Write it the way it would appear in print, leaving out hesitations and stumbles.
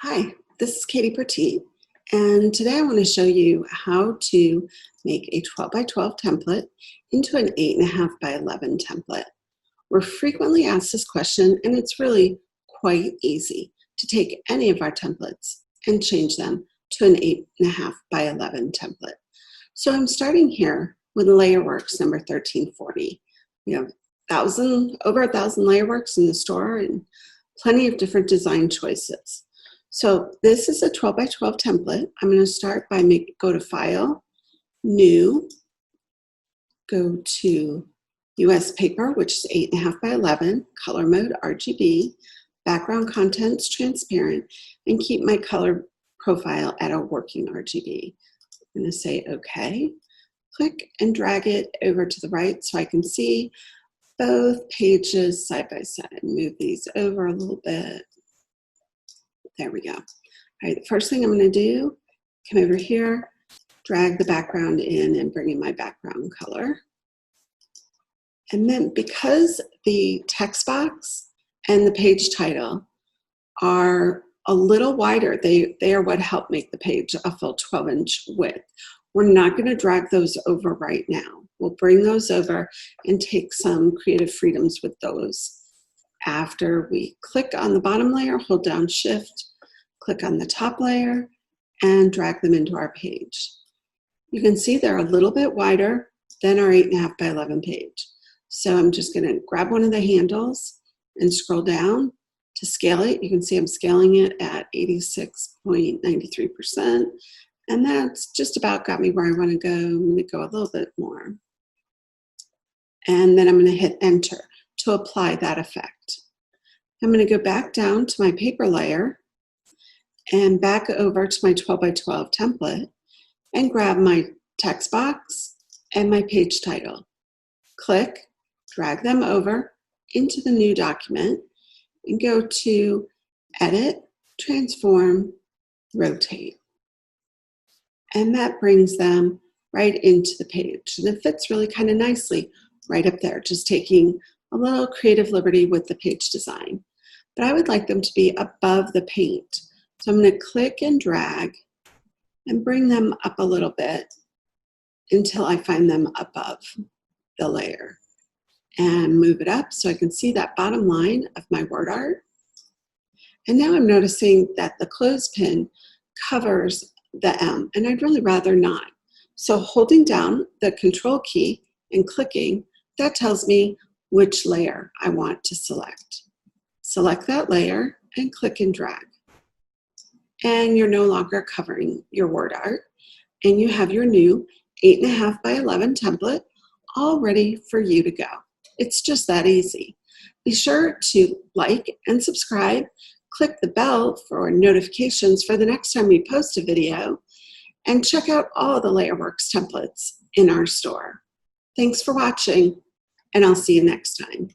Hi, this is Katie Petit, and today I want to show you how to make a 12 by 12 template into an 8.5 by 11 template. We're frequently asked this question, and it's really quite easy to take any of our templates and change them to an 8.5 by 11 template. So I'm starting here with LayerWorks number 1340. We have over 1,000 LayerWorks in the store and plenty of different design choices. So this is a 12 by 12 template. I'm going to start by go to File, New, go to US Paper, which is 8.5 by 11, Color Mode RGB, Background Contents Transparent, and keep my color profile at a working RGB. I'm going to say OK. Click and drag it over to the right so I can see both pages side by side. Move these over a little bit. There we go. All right, the first thing I'm going to do, come over here, drag the background in and bring in my background color. And then because the text box and the page title are a little wider, they are what help make the page a full 12-inch width. We're not going to drag those over right now. We'll bring those over and take some creative freedoms with those. After we click on the bottom layer, hold down Shift, click on the top layer, and drag them into our page. You can see they're a little bit wider than our 8.5 by 11 page. So I'm just going to grab one of the handles and scroll down to scale it. You can see I'm scaling it at 86.93%, and that's just about got me where I want to go. I'm going to go a little bit more. And then I'm going to hit Enter to apply that effect. I'm going to go back down to my paper layer and back over to my 12 by 12 template and grab my text box and my page title. Click, drag them over into the new document and go to Edit, Transform, Rotate. And that brings them right into the page. And it fits really kind of nicely right up there, just taking a little creative liberty with the page design. But I would like them to be above the paint. So I'm going to click and drag and bring them up a little bit until I find them above the layer. And move it up so I can see that bottom line of my word art. And now I'm noticing that the clothespin covers the M, and I'd really rather not. So holding down the Control key and clicking, that tells me which layer I want to select. Select that layer and click and drag. And you're no longer covering your word art. And you have your new 8.5 by 11 template all ready for you to go. It's just that easy. Be sure to like and subscribe. Click the bell for notifications for the next time we post a video. And check out all the LayerWorks templates in our store. Thanks for watching, and I'll see you next time.